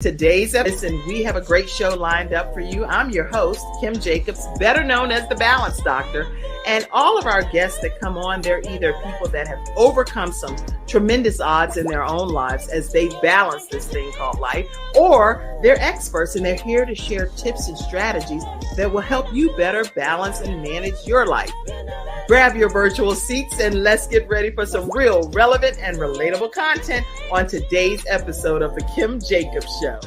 Today's episode, and we have a great show lined up for you. I'm your host, Kim Jacobs, better known as the Balance Doctor. And all of our guests that come on, they're either people that have overcome some tremendous odds in their own lives as they balance this thing called life, or they're experts and they're here to share tips and strategies that will help you better balance and manage your life. Grab your virtual seats and let's get ready for some real, relevant, and relatable content on today's episode of The Kim Jacobs Show.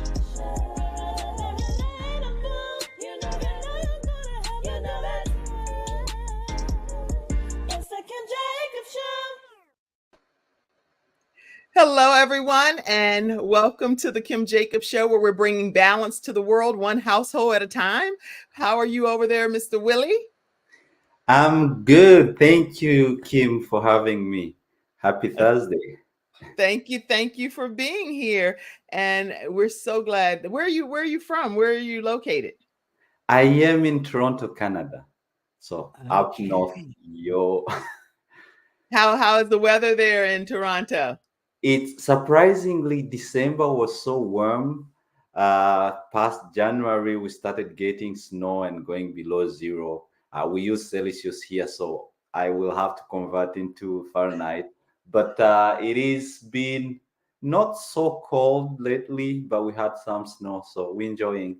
Hello, everyone, and welcome to The Kim Jacobs Show, where we're bringing balance to the world, one household at a time. How are you over there, Mr. Willy? I'm good. Thank you, Kim, for having me. Happy Thursday. Thank you for being here. And we're so glad. Where are you from? Where are you located? I am in Toronto, Canada. So up north, How is the weather there in Toronto? It's surprisingly, December was so warm. Past January, we started getting snow and going below zero. We use Celsius here, so I will have to convert into Fahrenheit. But it has been not so cold lately, but we had some snow, so we're enjoying.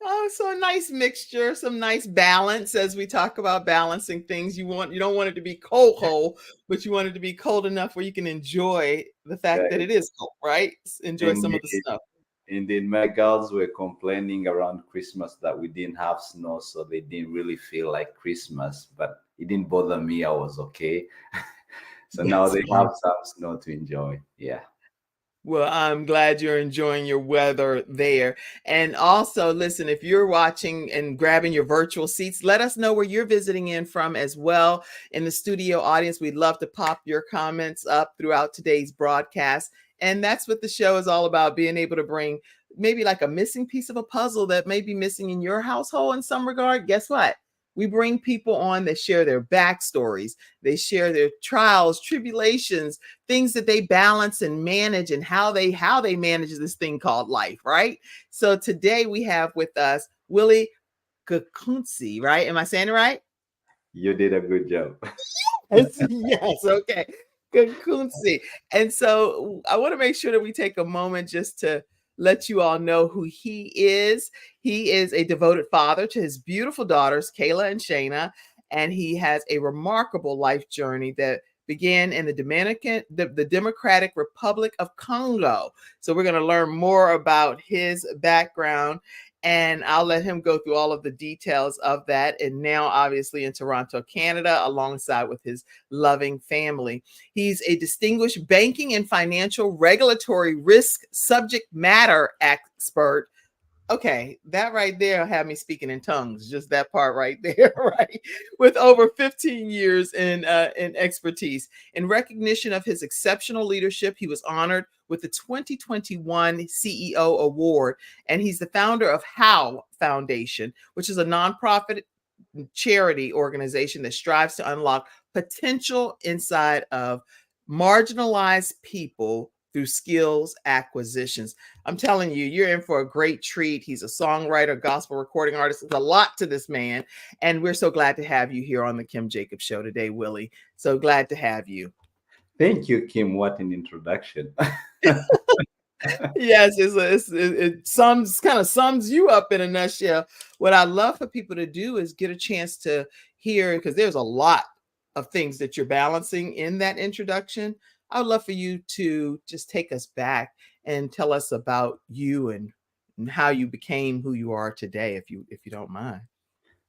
Oh, so a nice mixture, some nice balance as we talk about balancing things. You don't want it to be cold, but you want it to be cold enough where you can enjoy the fact that it is cold, right? Enjoy some of the stuff. Indeed, my girls were complaining around Christmas that we didn't have snow, so they didn't really feel like Christmas, but it didn't bother me. I was okay. So now they have some snow to enjoy. Yeah. Well, I'm glad you're enjoying your weather there. And also, listen, if you're watching and grabbing your virtual seats, let us know where you're visiting in from as well. In the studio audience, we'd love to pop your comments up throughout today's broadcast. And that's what the show is all about, being able to bring maybe like a missing piece of a puzzle that may be missing in your household in some regard. Guess what? We bring people on that share their backstories. They share their trials, tribulations, things that they balance and manage, and how they manage this thing called life, right? So today we have with us Willy Gakunzi, right? Am I saying it right? You did a good job. Yes, okay. Gakunzi. And so I want to make sure that we take a moment just to let you all know who he is. He is a devoted father to his beautiful daughters, Kayla and Shayna, and he has a remarkable life journey that began in the Democratic Republic of Congo. So we're going to learn more about his background, and I'll let him go through all of the details of that. And now, obviously, in Toronto, Canada, alongside with his loving family. He's a distinguished banking and financial regulatory risk subject matter expert. Okay, that right there had me speaking in tongues, just that part right there, right? With over 15 years in expertise. In recognition of his exceptional leadership, he was honored with the 2021 CEO Award, and he's the founder of HOW Foundation, which is a nonprofit charity organization that strives to unlock potential inside of marginalized people through skills acquisitions. I'm telling you, you're in for a great treat. He's a songwriter, gospel recording artist. There's a lot to this man. And we're so glad to have you here on the Kim Jacobs Show today, Willy. So glad to have you. Thank you, Kim. What an introduction. Yes, it sums you up in a nutshell. What I love for people to do is get a chance to hear, because there's a lot of things that you're balancing in that introduction. I would love for you to just take us back and tell us about you and how you became who you are today, if you don't mind.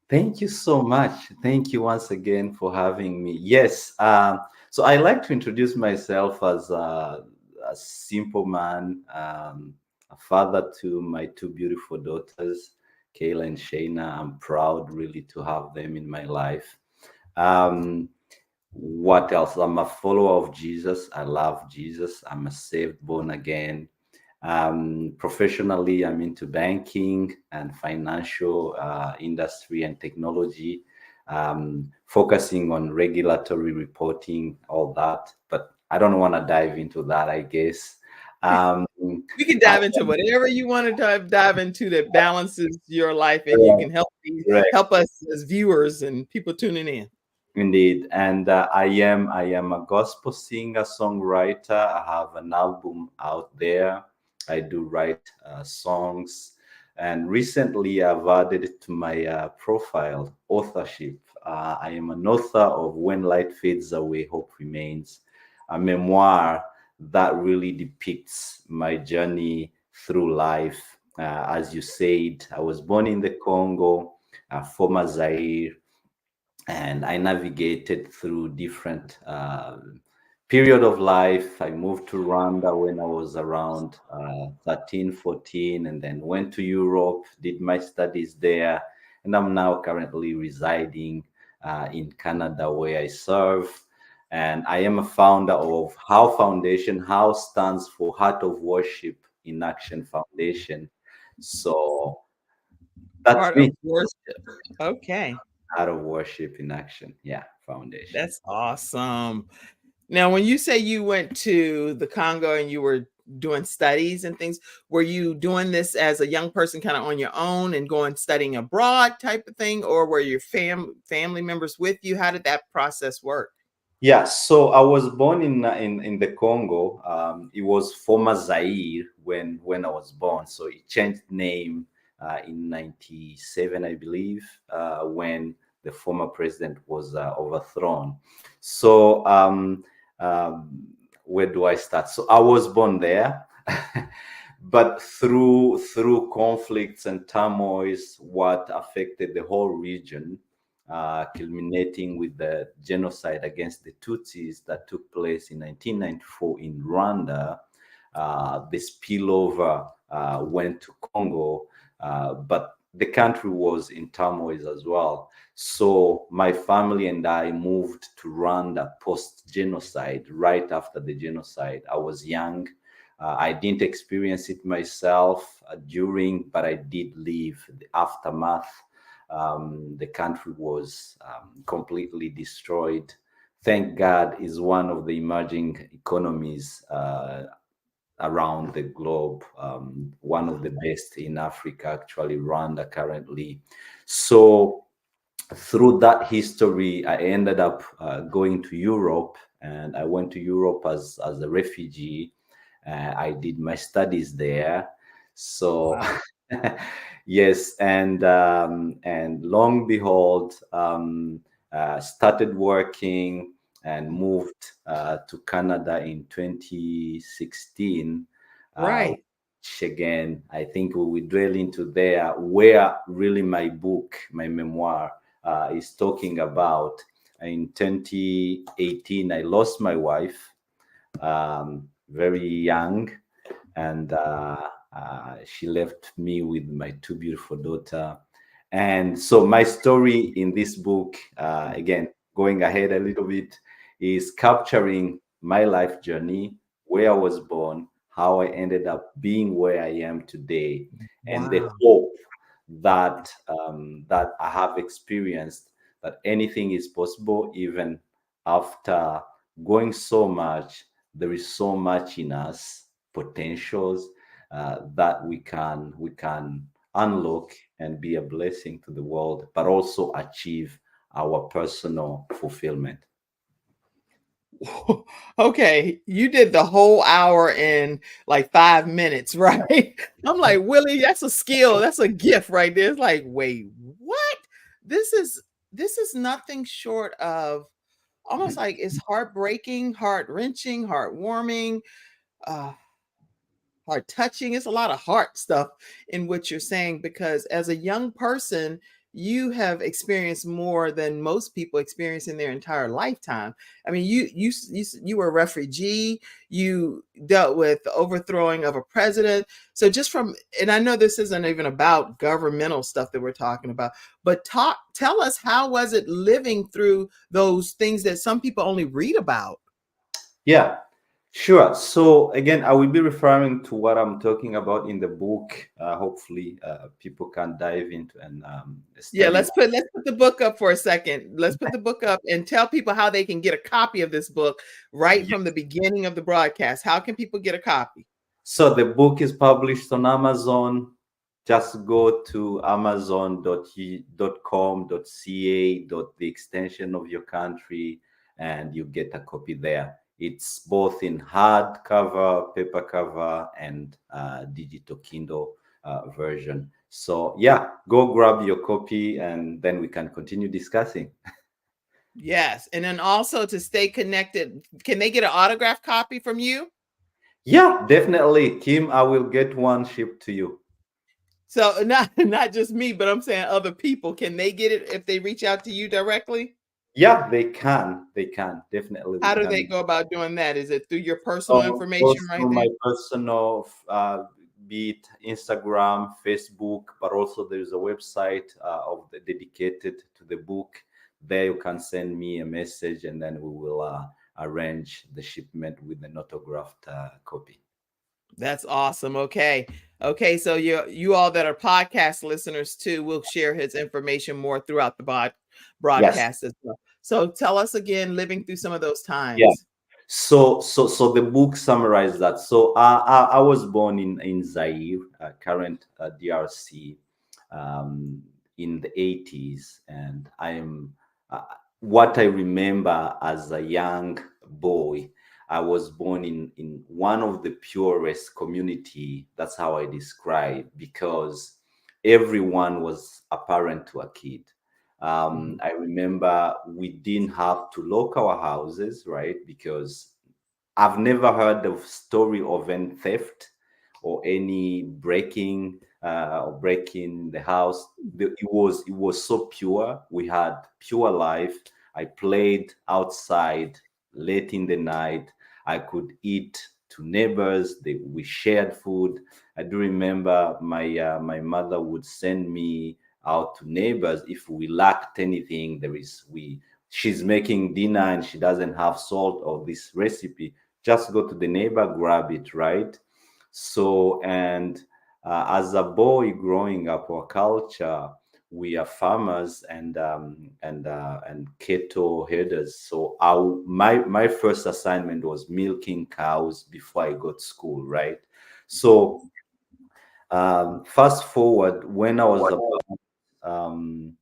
Thank you so much. Thank you once again for having me. Yes. So I like to introduce myself as a simple man, a father to my two beautiful daughters, Kayla and Shayna. I'm proud really to have them in my life. What else? I'm a follower of Jesus. I love Jesus. I'm a saved, born again. Professionally, I'm into banking and financial industry and technology, focusing on regulatory reporting, all that. But I don't want to dive into that, I guess. Um, We can I dive into am whatever you want to dive into that balances your life, and you correct, can correct. help us as viewers and people tuning in. Indeed, and I am a gospel singer songwriter. I have an album out there. I do write songs, and recently I've added it to my profile authorship. I am an author of When Light Fades Away, Hope Remains, a memoir that really depicts my journey through life. As you said, I was born in the Congo, former Zaire, and I navigated through different period of life. I moved to Rwanda when I was around 13, 14, and then went to Europe, did my studies there, and I'm now currently residing in Canada where I serve. And I am a founder of How Foundation. How stands for Heart of Worship in Action Foundation. So that's Heart me. of worship. Okay, Heart of Worship in Action. Yeah, Foundation. that's awesome. Now, when you say you went to the Congo and you were doing studies and things, were you doing this as a young person, kind of on your own and going studying abroad type of thing, or were your family members with you? How did that process work? Yeah, so I was born in the Congo. It was former Zaire when I was born. So it changed name in '97, I believe, when the former president was overthrown. So where do I start? So I was born there, but through conflicts and turmoils, what affected the whole region, culminating with the genocide against the Tutsis that took place in 1994 in Rwanda. The spillover went to Congo, but the country was in turmoil as well. So my family and I moved to Rwanda post genocide, right after the genocide. I was young. I didn't experience it myself during, but I did live the aftermath. The country was completely destroyed. Thank God, is one of the emerging economies around the globe, one of the best in Africa, actually, Rwanda currently. So through that history, I ended up going to Europe, and I went to Europe as a refugee. I did my studies there. So, Wow. yes, and long behold, started working and moved to Canada in 2016. Right. Which again, I think we will dwell into there, where really my book, my memoir, is talking about. In 2018, I lost my wife very young, and she left me with my two beautiful daughter. And so my story in this book, again, going ahead a little bit, is capturing my life journey, where I was born, how I ended up being where I am today, and the Wow. hope that I have experienced, that anything is possible even after going so much. There is so much in us, potentials that we can unlock and be a blessing to the world, but also achieve our personal fulfillment. Okay, you did the whole hour in like 5 minutes, right? I'm like, Willie, that's a skill, that's a gift right there. It's like, wait, what? This is this is nothing short of almost like it's heartbreaking, heart wrenching, heartwarming, uh, heart touching. It's a lot of heart stuff in what you're saying because as a young person, you have experienced more than most people experience in their entire lifetime. I mean, you were a refugee. You dealt with the overthrowing of a president. So just from, and I know this isn't even about governmental stuff that we're talking about, but tell us, how was it living through those things that some people only read about? Yeah, sure. So again, I will be referring to what I'm talking about in the book. Hopefully, people can dive into and Yeah, study. let's put the book up for a second. Let's put the book up and tell people how they can get a copy of this book right from the beginning of the broadcast. How can people get a copy? So the book is published on Amazon. Just go to amazon.com.ca, the extension of your country, and you get a copy there. It's both in hardcover, paper cover, and digital Kindle version. So yeah, go grab your copy, and then we can continue discussing. Yes. And then also to stay connected, can they get an autographed copy from you? Yeah, definitely, Kim. I will get one shipped to you. So not just me, but I'm saying other people. Can they get it if they reach out to you directly? Yeah, they can. They can. Definitely, they How do they can. go about doing that? Is it through your personal So information goes right through there? my personal, be it Instagram, Facebook, but also there's a website of the dedicated to the book. There you can send me a message, and then we will arrange the shipment with an autographed copy. That's awesome. Okay. Okay. So you all that are podcast listeners too will share his information more throughout the Yes. broadcast as well. So tell us again, living through some of those Yeah. times. So the book summarized that. So I was born in Zaire, current DRC, um, in the 80s, and I am what I remember as a young boy. I was born in one of the purest community. That's how I describe, because everyone was a parent to a kid. Mhm. I remember we didn't have to lock our houses, right? Because I've never heard of story of any theft or any breaking or breaking the house. It was so pure. We had pure life. I played outside late in the night. I could eat to neighbors. We shared food. I do remember my mother would send me out to neighbors if we lacked anything. She's making dinner and she doesn't have salt or this recipe, just go to the neighbor, grab it, right? So, and as a boy growing up, our culture, we are farmers and cattle herders. So my first assignment was milking cows before I got school, right? So fast forward, when I was about um,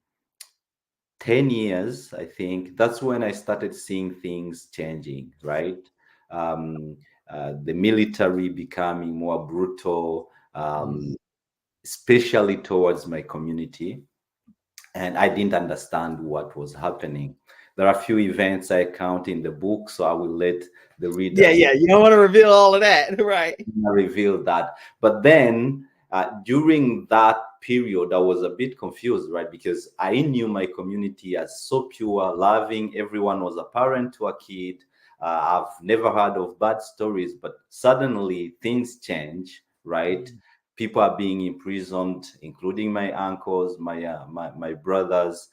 10 years, I think, that's when I started seeing things changing, right? Um, the military becoming more brutal, Mhm. especially towards my community. And I didn't understand what was happening. There are a few events I count in the book, so I will let the Yeah, readers yeah. You don't want to reveal all of that, right? reveal that. But then during that period, I was a bit confused, right? Because I knew my community as so pure, loving. Everyone was a parent to a kid. I've never heard of bad stories, but suddenly things change, right? Mhm. People are being imprisoned, including my uncles, my brothers.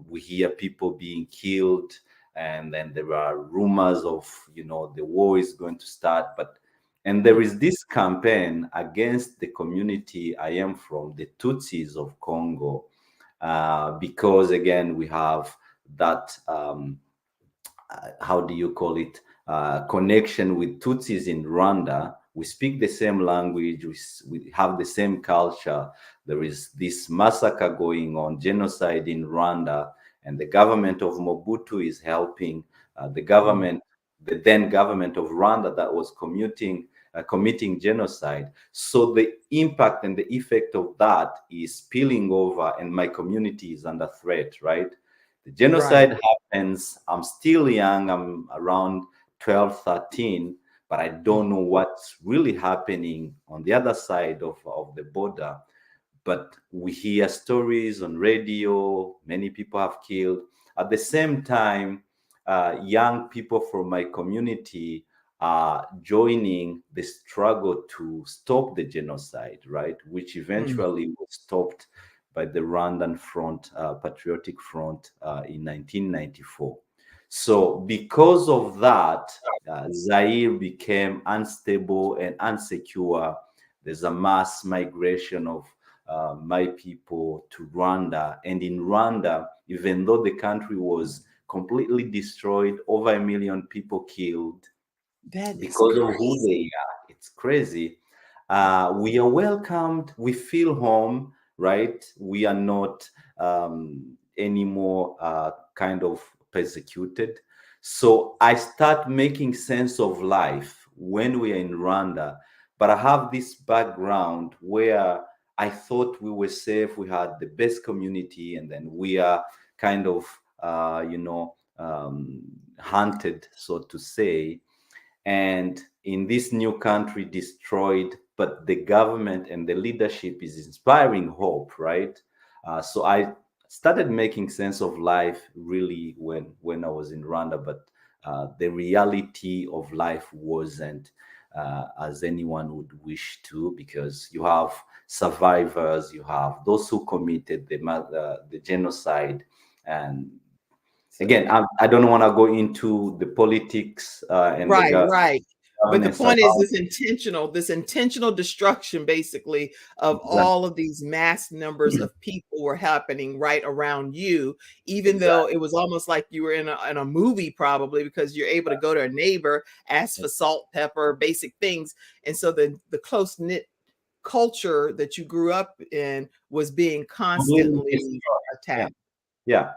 We hear people being killed, and then there are rumors of, the war is going to start. And there is this campaign against the community I am from, the Tutsis of Congo, because again we have that how do you call it, connection with Tutsis in Rwanda. We speak the same language, we have the same culture. There is this massacre going on, genocide in Rwanda, and the government of Mobutu is helping Mhm. the then government of Rwanda that was committing genocide. So the impact and the effect of that is spilling over, and my community is under threat, right? The Right. genocide happens. I'm still young. I'm around 12, 13, but I don't Mhm. know what's really happening on the other side of the border. But we hear stories on radio. Many people have killed. At the same time, young people from my community are joining the struggle to stop the genocide, right? Which Mhm. eventually was stopped by the Rwandan Front, Patriotic Front, in 1994. So, because of that, Zaire became unstable and unsecure. There's a mass migration of my people to Rwanda. And in Rwanda, even though the country was completely destroyed, over 1 million people killed That is because of who they crazy. are. it's crazy. We are welcomed, we feel home, right? We are not anymore kind of persecuted. So I start making sense of life when we are in Rwanda. But I have this background where I thought we were safe, we had the best community, and then we are kind of, hunted, so to say, and in this new country destroyed, but the government and the leadership is inspiring hope, right? So I started making sense of life really when I was in Rwanda, but the reality of life wasn't as anyone would wish to, because you have survivors, you have those who committed the genocide. And So, again, I don't want to go into the politics and the right, right. But the governance point is around. this intentional destruction, basically, of Exactly. all of these mass numbers of people were happening right around you, even though Exactly. it was almost like you were in a movie, probably, because you're able to go to a neighbor, ask for salt, pepper, basic things. And so the close knit culture that you grew up in was being Completely constantly destroyed. Yeah. attacked.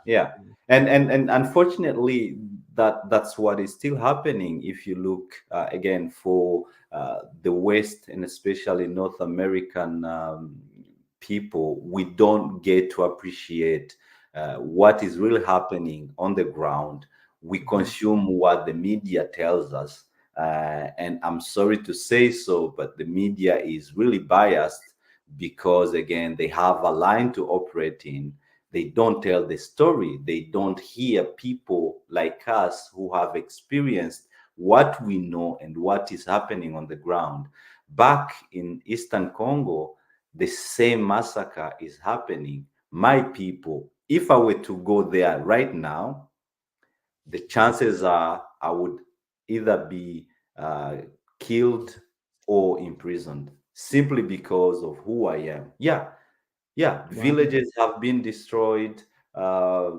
Yeah. And unfortunately, that's what is still happening. If you look again for the West, and especially North American people, we don't get to appreciate what is really happening on the ground. We Mhm. consume what the media tells us, and I'm sorry to say so, but the media is really biased, because again they have a line to operate in. They don't tell the story. They don't hear people like us who have experienced what we know and what is happening on the ground. Back in Eastern Congo, the same massacre is happening. My people, if I were to go there right now, the chances are I would either be uh, killed or imprisoned, simply because of who I am. Yeah, Wow. villages have been destroyed, uh,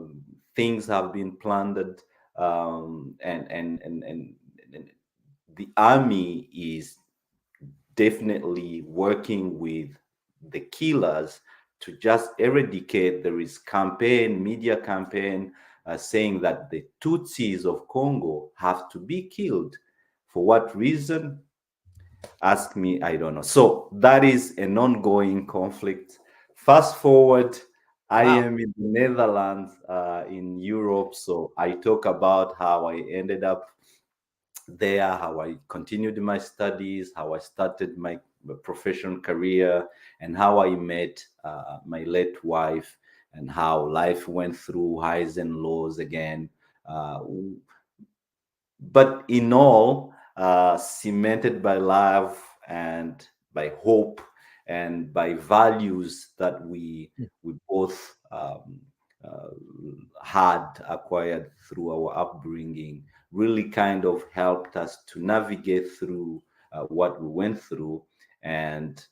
things have been plundered, and the army is definitely working with the killers to just eradicate. There is campaign, media campaign, saying that the Tutsis of Congo have to be killed. For what reason? Ask me, I don't know. So that is an ongoing conflict. Fast forward, I Wow. am in the Netherlands, in Europe. So I talk about how I ended up there, how I continued my studies, how I started my professional career, and how I met my late wife, and how life went through highs and lows again. Uh, but in all, cemented by love and by hope and by values that we both uh, had acquired through our upbringing, really kind of helped us to navigate through what we went through. And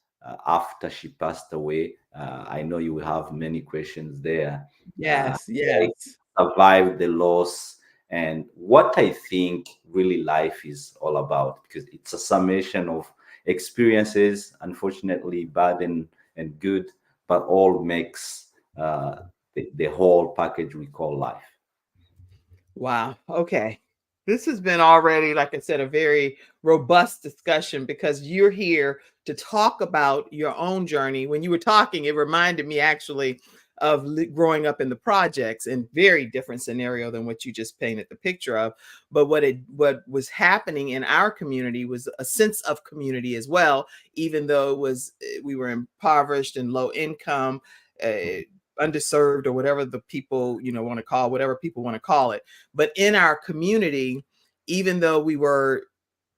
after she passed away, I know you will have many questions there. Yes, I yes. survived the loss, and what I think really life is all about, because it's a summation of experiences, unfortunately bad and good, but all makes the whole package we call life. Wow. Okay. This has been already, like I said, a very robust discussion, because you're here to talk about your own journey. When you were talking, it reminded me actually of growing up in the projects, in very different scenario than what you just painted the picture of. But what was happening in our community was a sense of community as well, even though it was we were impoverished and low income. Uh, Underserved, or whatever the people want to call, whatever people want to call it. But in our community, even though we were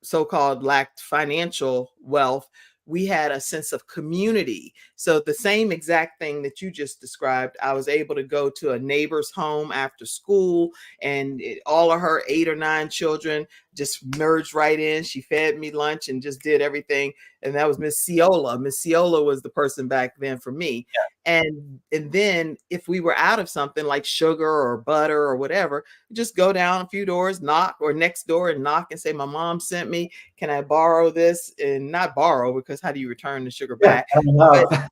so-called lacked financial wealth, we had a sense of community. So the same exact thing that you just described, I was able to go to a neighbor's home after school, and all of her 8 or 9 children just merged right in. She fed me lunch and just did everything. and that was Miss Ciola. Miss Ciola was the person back then for me. And then if we were out of something like sugar or butter or whatever, just go down a few doors, knock, or next door and knock and say, my mom sent me, can I borrow this? And not borrow, because how do you return the sugar Yeah, back? I But love.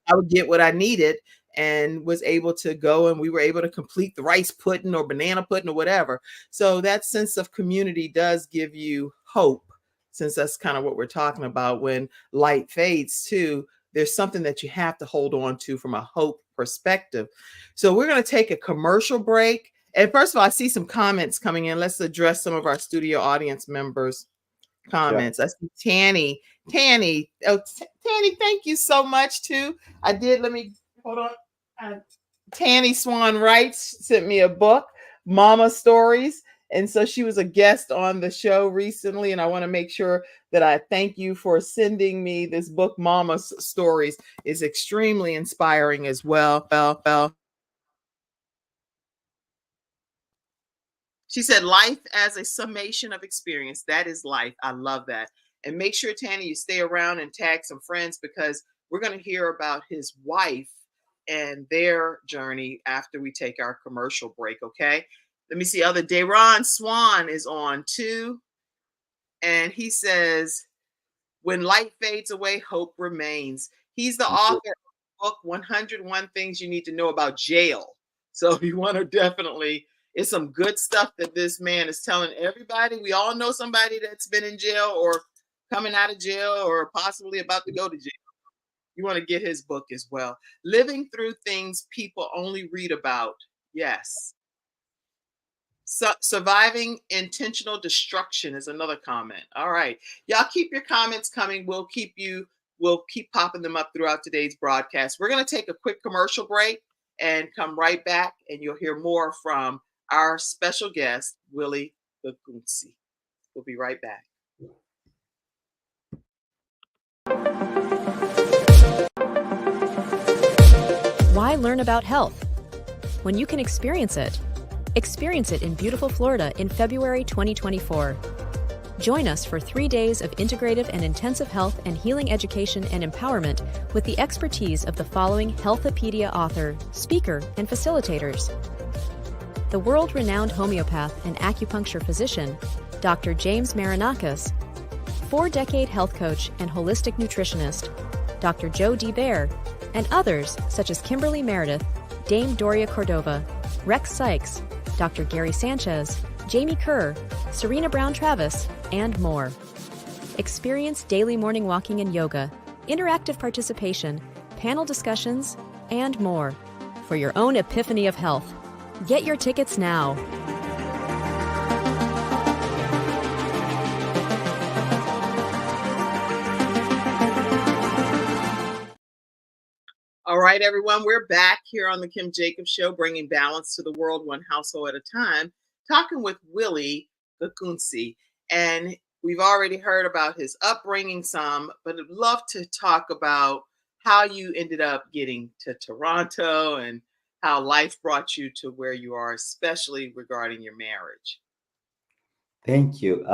I would get what I needed and was able to go, and we were able to complete the rice pudding or banana pudding or whatever. So that sense of community does give you hope, since that's kind of what we're talking about. When light fades too, there's something that you have to hold on to from a hope perspective. So we're going to take a commercial break. And first of all, I see some comments coming in. Let's address some of our studio audience members' Sure. comments. I see Tanny. Tanny. Oh, Tanny, thank you so much too. I did. Let me hold on. Tanny Swan Wrights sent me a book, Mama Stories. And so she was a guest on the show recently. And I want to make sure that I thank you for sending me this book, Mama Stories. Is extremely inspiring as well. She said, life as a summation of experience. That is life. I love that. And make sure, Tanny, you stay around and tag some friends, because we're going to hear about his wife and their journey after we take our commercial break. Okay. Let me see. Other Dayron Swan is on too. And he says, when light fades away, hope remains. He's the author of the book, 101 Things You Need to Know About Jail. So if you want to definitely, it's some good stuff that this man is telling everybody. We all know somebody that's been in jail or coming out of jail or possibly about to go to jail. You want to get his book as well. Living Through Things People Only Read About. Yes. Surviving intentional destruction is another comment. All right. Y'all keep your comments coming. We'll keep popping them up throughout today's broadcast. We're going to take a quick commercial break and come right back, and you'll hear more from our special guest, Willy Gakunzi. We'll be right back. Why learn about health when you can experience it? Experience it in beautiful Florida in February 2024. Join us for 3 days of integrative and intensive health and healing education and empowerment with the expertise of the following Healthopedia author, speaker, and facilitators. The world-renowned homeopath and acupuncture physician, Dr. James Marinakis, 4-decade health coach and holistic nutritionist, Dr. Joe D. Bear, and others such as Kimberly Meredith, Dame Doria Cordova, Rex Sykes, Dr. Gary Sanchez, Jamie Kerr, Serena Brown-Travis, and more. Experience daily morning walking and yoga, interactive participation, panel discussions, and more for your own epiphany of health. Get your tickets now. All right, everyone, we're back here on the Kim Jacobs Show, bringing balance to the world one household at a time, talking with Willy Gakunzi. And we've already heard about his upbringing some, but I'd love to talk about how you ended up getting to Toronto and how life brought you to where you are, especially regarding your marriage. Thank you.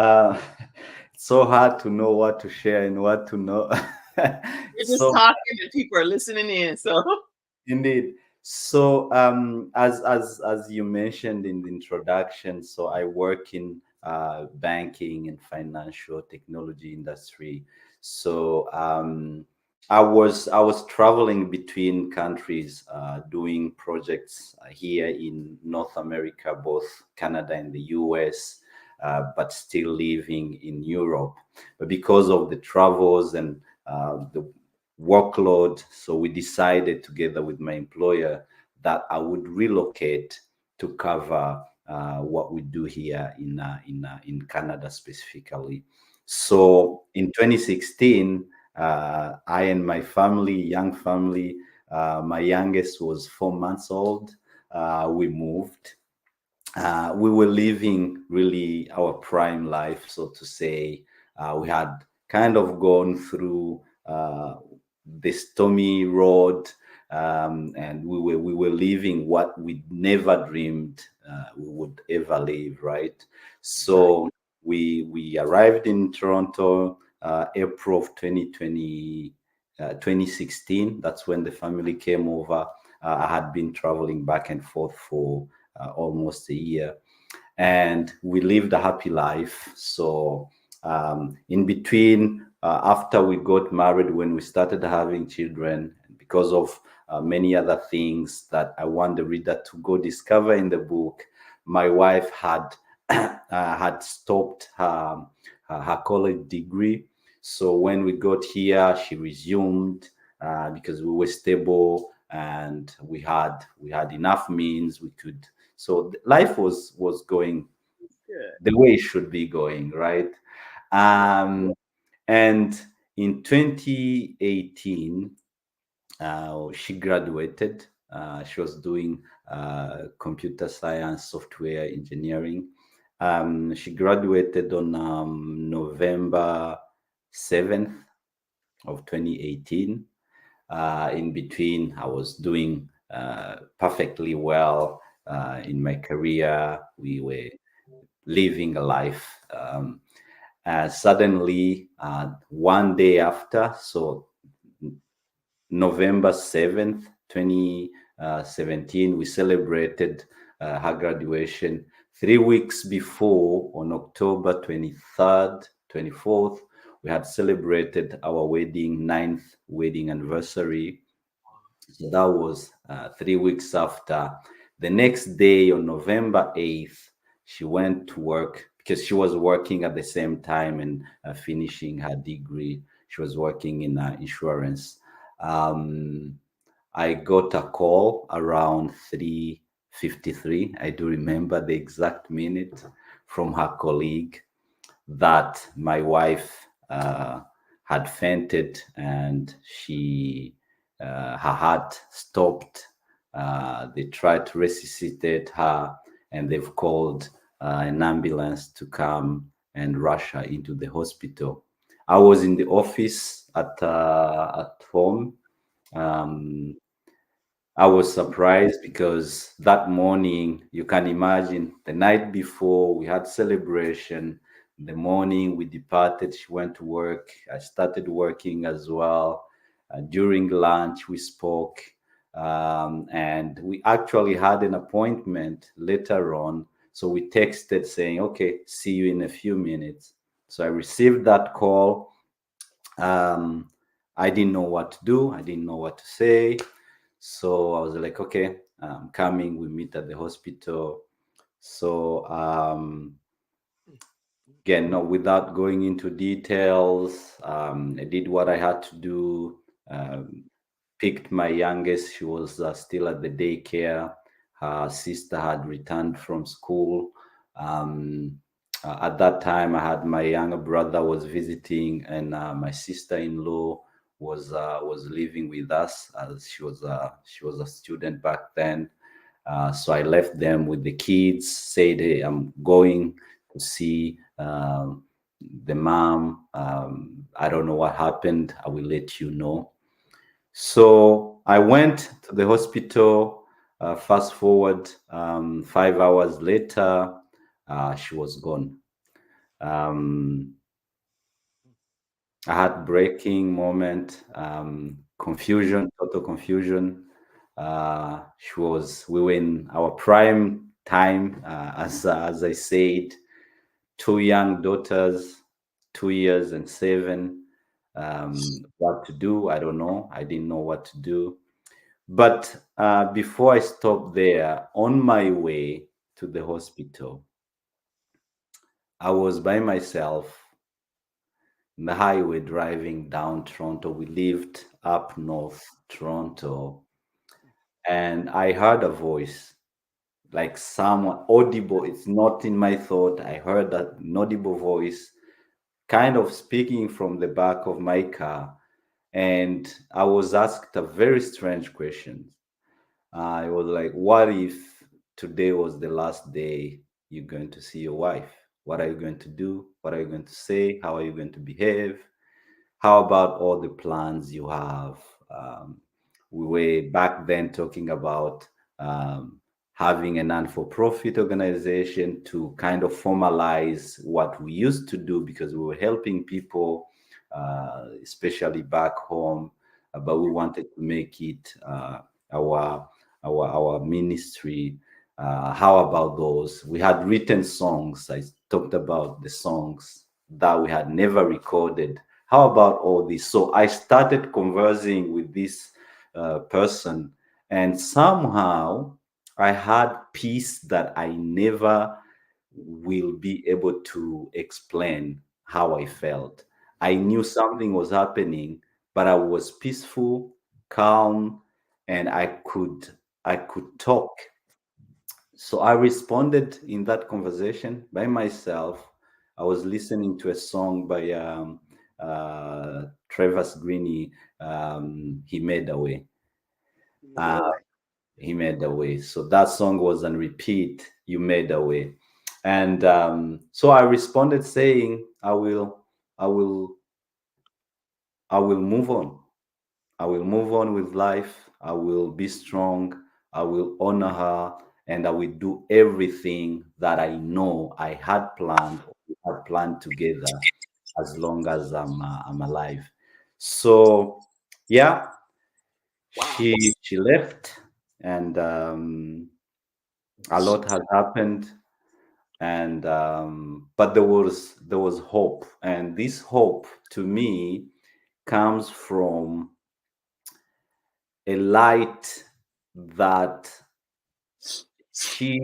It's so hard to know what to share and what to know. We're just So talking and people are listening in. So indeed. So as you mentioned in the introduction, so I work in banking and financial technology industry. So I was traveling between countries, doing projects here in North America, both Canada and the US, but still living in Europe. But because of the travels and the workload, so we decided together with my employer that I would relocate to cover what we do here in Canada specifically. So in 2016, I and my family, young family, my youngest was 4 months old. We moved. We were living really our prime life, so to say. We had kind of gone through the stormy road, and we were living what we never dreamed we would ever live. Right. So we arrived in Toronto. April of 2016. That's when the family came over. I had been traveling back and forth for almost a year, and we lived a happy life. So in between, after we got married, when we started having children, because of many other things that I want the reader to go discover in the book, my wife had had stopped her college degree. So when we got here, she resumed because we were stable and we had enough means. We could, so life was going Good. the way it should be going, right? Um, and in 2018, she graduated. She was doing computer science, software engineering. She graduated on November 7th of 2018. In between, I was doing perfectly well in my career. We were living a life. Suddenly, one day after, so November 7th, 2017, we celebrated her graduation. 3 weeks before, on October 23rd, 24th, we had celebrated our wedding, ninth wedding anniversary. So that was 3 weeks after. The next day, on November 8th, she went to work because she was working at the same time and finishing her degree. She was working in insurance. I got a call around 3:53. I do remember the exact minute, from her colleague that my wife had fainted and her heart stopped. They tried to resuscitate her, and they've called an ambulance to come and rush her into the hospital. I was in the office at home. Um, I was surprised because that morning, you can imagine, the night before we had celebration. The morning we departed, she went to work. I started working as well. During lunch, we spoke, and we actually had an appointment later on. So we texted saying, "Okay, see you in a few minutes." So I received that call. I didn't know what to do. I didn't know what to say. So I was like, okay, I'm coming. We meet at the hospital. So again, no, without going into details, I did what I had to do. Picked my youngest. She was still at the daycare. Her sister had returned from school. At that time, I had my younger brother was visiting, and my sister-in-law was living with us, as she was a student back then. So I left them with the kids. Said, "Hey, I'm going to see the mom. I don't know what happened. I will let you know." So I went to the hospital. Fast forward 5 hours later, she was gone. A heartbreaking moment, confusion, total confusion. We were in our prime time, as I said, two young daughters, 2 years and 7. What to do? I don't know. I didn't know what to do. But before I stopped there, on my way to the hospital, I was by myself in the highway driving down Toronto. We lived up north Toronto, and I heard a voice, like someone audible. It's not in my thought. I heard that inaudible voice kind of speaking from the back of my car, and I was asked a very strange question. I was like, what if today was the last day you're going to see your wife? What are you going to do? What are you going to say? How are you going to behave? How about all the plans you have? We were back then talking about having a non-for-profit organization to kind of formalize what we used to do, because we were helping people especially back home. But we wanted to make it our our ministry. How about those? We had written songs. I talked about the songs that we had never recorded. How about all this? So I started conversing with this person, and somehow I had peace that I never will be able to explain how I felt. I knew something was happening, but I was peaceful, calm, and I could talk. So I responded in that conversation by myself. I was listening to a song by Travis Greene. He made a way. You made Uh, a way. he made a way. So that song was on repeat. You made a way, and so I responded saying, I will, I will move on. I will move on with life. I will be strong. I will honor her, and I will do everything that I know I had planned or we had planned together as long as I'm alive. So, yeah, Wow. she left, and a lot has happened, and but there was hope, and this hope to me comes from a light that she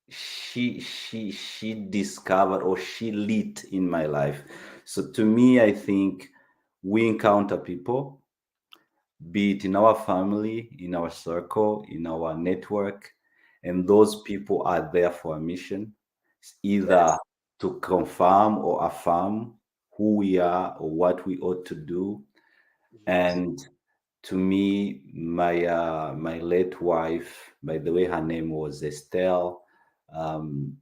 she discovered or she lit in my life. So to me, I think we encounter people, be it in our family, in our circle, in our network, and those people are there for a mission. It's either Yes. to confirm or affirm who we are or what we ought to do. Yes. And to me, my late wife, by the way, her name was Estelle.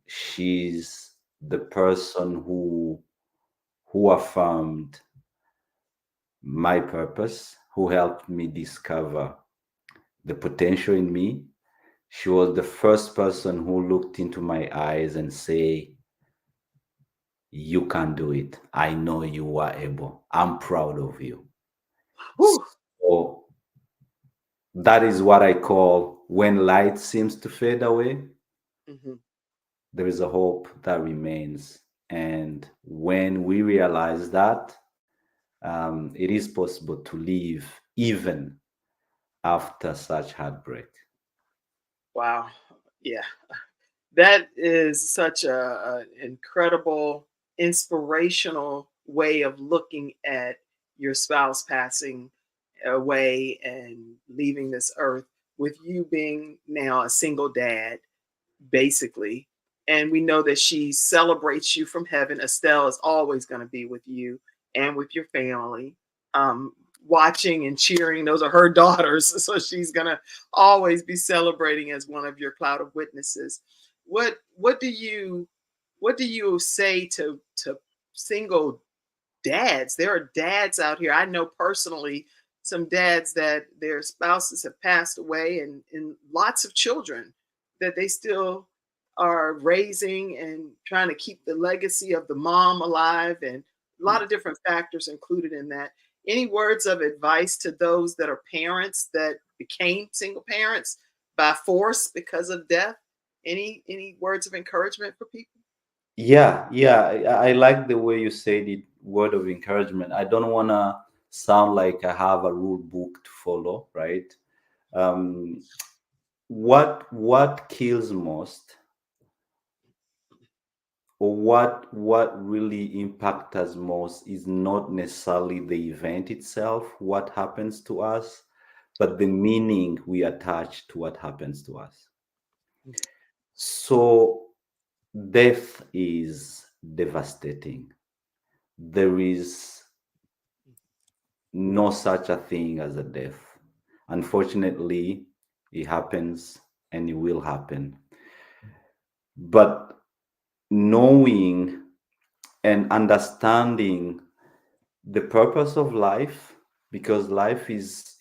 She's the person who affirmed my purpose, who helped me discover the potential in me. She was the first person who looked into my eyes and say, "You can do it. I know you are able. I'm proud of you." Whew. So that is what I call when light seems to fade away, Hmm. there is a hope that remains. And when we realize that, it is possible to live even after such heartbreak. Wow. Yeah. That is such a incredible, inspirational way of looking at your spouse passing away and leaving this earth, with you being now a single dad, basically. And we know that she celebrates you from heaven. Estelle is always going to be with you and with your family, um, watching and cheering. Those are her daughters. So she's going to always be celebrating as one of your cloud of witnesses. What do you say to single dads? There are dads out here. I know personally some dads that their spouses have passed away, and lots of children that they still are raising and trying to keep the legacy of the mom alive, and a lot of different factors included in that. Any words of advice to those that are parents that became single parents by force because of death? Any words of encouragement for people? Yeah, I like the way you said it, word of encouragement. I don't want to sound like I have a rule book to follow, right? Um, what kills most, or what really impacts us most, is not necessarily the event itself, what happens to us, but the meaning we attach to what happens to us. So death is devastating. There is no such a thing as a death. Unfortunately, it happens and it will happen. But knowing and understanding the purpose of life, because life is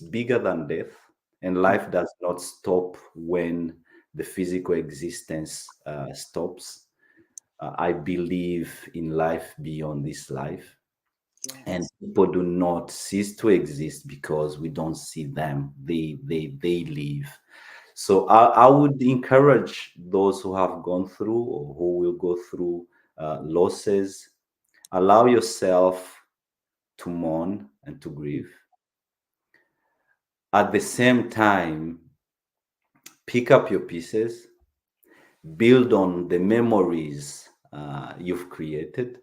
bigger than death, and life does not stop when the physical existence stops. I believe in life beyond this life. and Yes. people do not cease to exist because we don't see them. They live. So I would encourage those who have gone through or who will go through losses. Allow yourself to mourn and to grieve. At the same time, pick up your pieces, build on the memories you've created.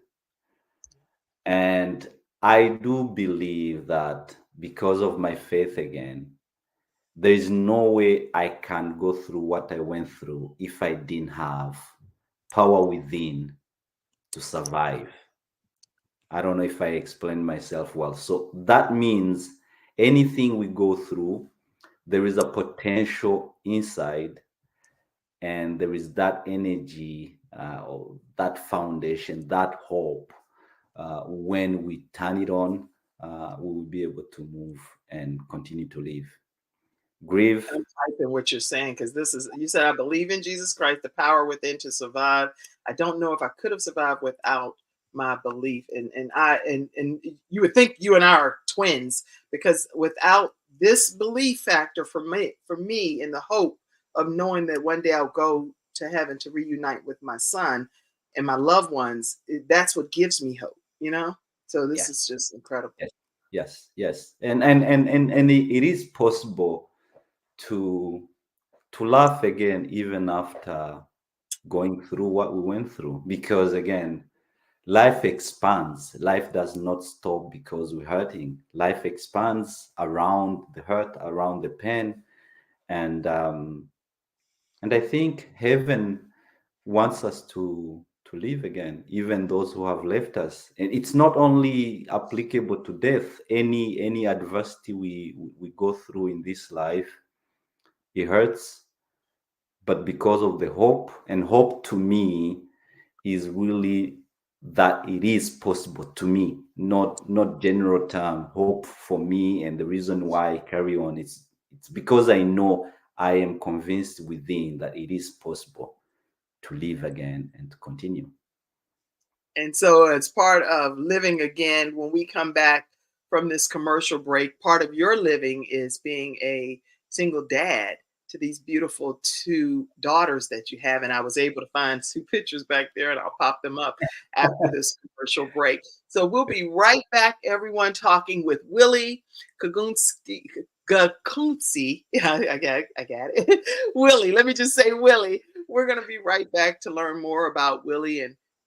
And I do believe that because of my faith again, there is no way I can go through what I went through if I didn't have power within to survive. I don't know if I explained myself well. So that means anything we go through, there is a potential inside, and there is that energy or that foundation, that hope. When we turn it on, we will be able to move and continue to live. Grieve. I'm typing what you're saying because this is, you said, I believe in Jesus Christ, the power within to survive. I don't know if I could have survived without my belief. And you would think you and I are twins, because without this belief factor for me in the hope of knowing that one day I'll go to heaven to reunite with my son and my loved ones, that's what gives me hope, you know? So this Yes, is just incredible. yes, yes, yes. And it is possible to laugh again even after going through what we went through, because again, life expands. Life does not stop because we're hurting. Life expands around the hurt, around the pain. And I think heaven wants us to live again, even those who have left us. And it's not only applicable to death. Any adversity we go through in this life, it hurts, but because of the hope, and hope to me is really that it is possible to me, not general term hope for me. And the reason why I carry on, it's because I know, I am convinced within that it is possible to live again and to continue. And so, as part of living again, when we come back from this commercial break, part of your living is being a single dad to these beautiful two daughters that you have. And I was able to find two pictures back there, and I'll pop them up after this commercial break. So, we'll be right back, everyone, talking with Willy Gakunzi. Gakunzi. Yeah, I got it. Willy, let me just say Willy. We're going to be right back to learn more about Willy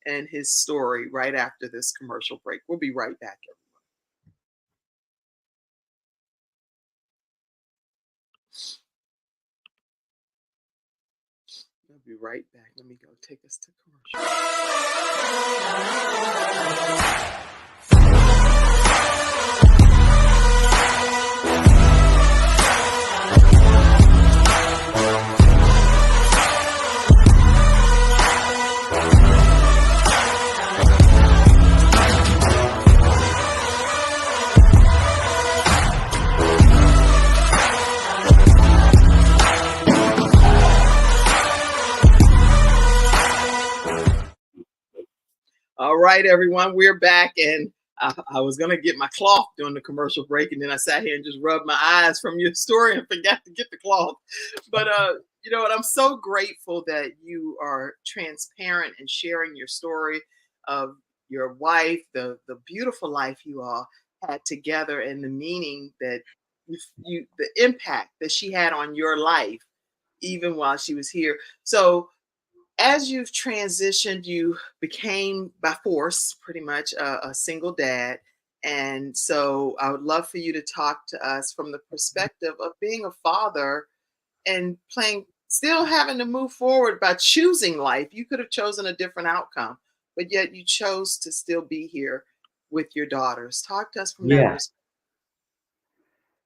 and his story right after this commercial break. We'll be right back, everyone. We'll be right back. Let me go take us to commercial. All right, everyone, we're back, and I was gonna get my cloth during the commercial break, and then I sat here and just rubbed my eyes from your story and forgot to get the cloth. But you know what? I'm so grateful that you are transparent and sharing your story of your wife, the beautiful life you all had together, and the meaning that the impact that she had on your life, even while she was here. So as you've transitioned, you became by force pretty much a single dad. And so I would love for you to talk to us from the perspective of being a father and playing, still having to move forward by choosing life. You could have chosen a different outcome, but yet you chose to still be here with your daughters. Talk to us from that Yeah,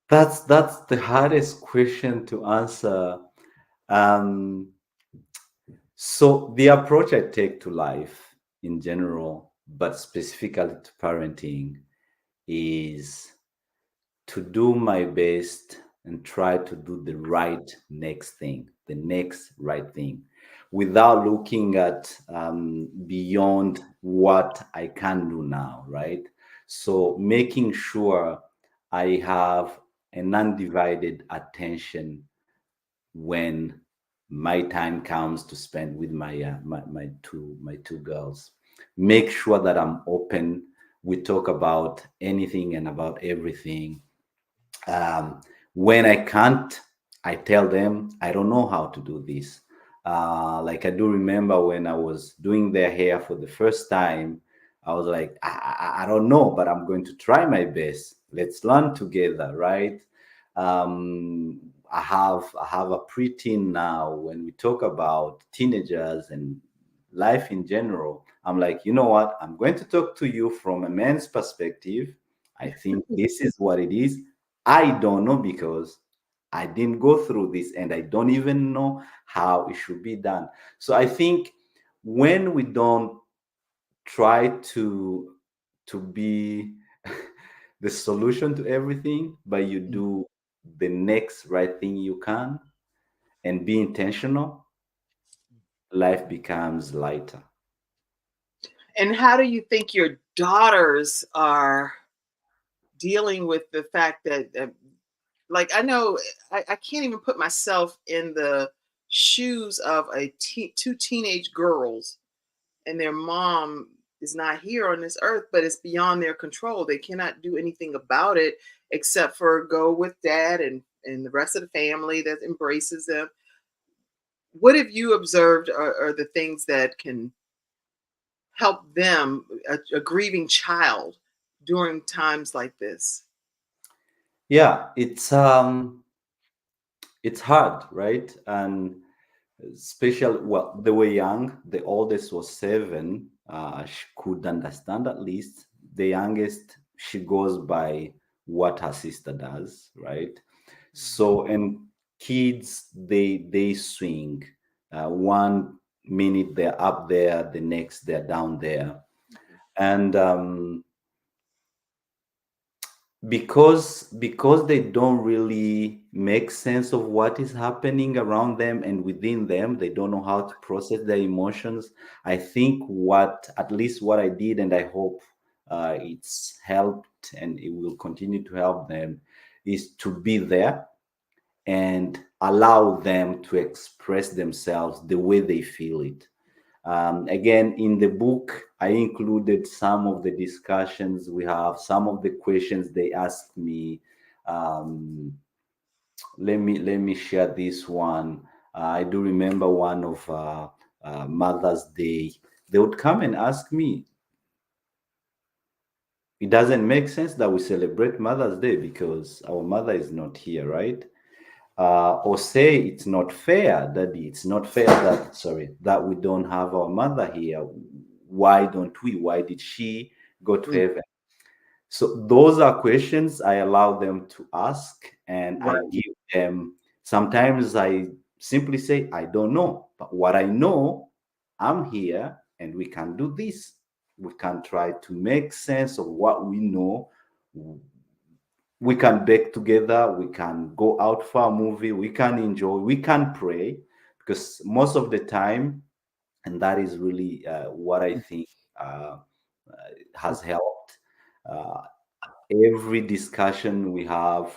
perspective. that's the hardest question to answer. Um, so the approach I take to life in general, but specifically to parenting, is to do my best and try to do the right next thing, the next right thing, without looking at beyond what I can do now, right? So making sure I have an undivided attention when my time comes to spend with my two girls. Make sure that I'm open. We talk about anything and about everything. um, when I can't, I tell them I don't know how to do this. Like I do remember when I was doing their hair for the first time, I was like, I don't know, but I'm going to try my best. Let's learn together, right? I have a preteen now. When we talk about teenagers and life in general, I'm like, you know what? I'm going to talk to you from a man's perspective. I think this is what it is. I don't know because I didn't go through this and I don't even know how it should be done. So I think when we don't try to be the solution to everything, but you do the next right thing you can and be intentional, life becomes lighter. And how do you think your daughters are dealing with the fact that, like, I know I can't even put myself in the shoes of two teenage girls, and their mom is not here on this earth, but it's beyond their control. They cannot do anything about it except for go with dad and the rest of the family that embraces them. What have you observed are the things that can help them, a grieving child, during times like this? Yeah, it's hard, right? And special, well, they were young. The oldest was 7. She could understand at least. The youngest, she goes by what her sister does, right? So, and kids, they swing. 1 minute they're up there, the next they're down there. And because they don't really make sense of what is happening around them and within them, they don't know how to process their emotions. I think what, at least what I did, and I hope it's helped and it will continue to help them, is to be there and allow them to express themselves the way they feel it. Again, in the book, I included some of the discussions we have, some of the questions they asked me. Um, let me share this one. I do remember one of Mother's Day. They would come and ask me, "It doesn't make sense that we celebrate Mother's Day because our mother is not here, right?" Or say, "It's not fair, Daddy. It's not fair that, sorry, that we don't have our mother here. Why don't we? Why did she go to Mm, heaven?" So those are questions I allow them to ask, and I right. give them. Sometimes I simply say, "I don't know, but what I know, I'm here, and we can do this. We can try to make sense of what we know. We can bake together, we can go out for a movie, we can enjoy, we can pray," because most of the time, and that is really what I think uh, has helped. uh, every discussion we have,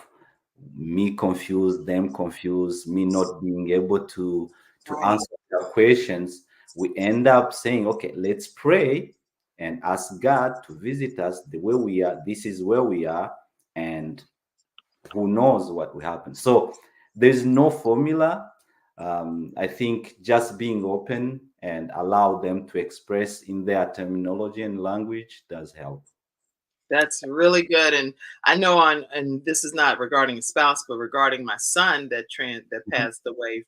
me confused, them confused, me not being able to Right. answer their questions, we end up saying, "Okay, let's pray and ask God to visit us the way we are. This is where we are, and who knows what will happen." So there's no formula. I think just being open and allow them to express in their terminology and language does help. That's really good. And I know and this is not regarding a spouse, but regarding my son that Mhm, passed away.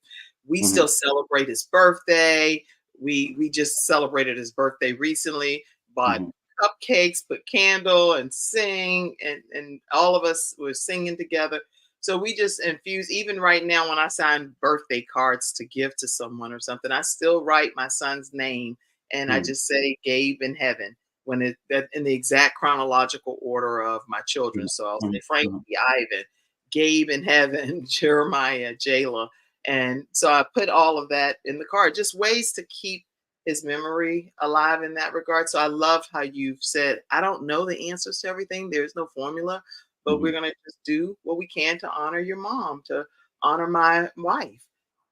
We mhm, still celebrate his birthday. We just celebrated his birthday recently, bought mhm, cupcakes, put candle and sing, and all of us were singing together. So we just infuse, even right now when I sign birthday cards to give to someone or something, I still write my son's name and I mhm, just say Gabe in heaven when it that in the exact chronological order of my children. So I'll mhm, say Frankie, mhm, Ivan, Gabe in heaven, Jeremiah, Jayla. And so I put all of that in the card, just ways to keep his memory alive in that regard. So I love how you've said, I don't know the answers to everything. There's no formula, but we're Mhm. going to just do what we can to honor your mom, to honor my wife.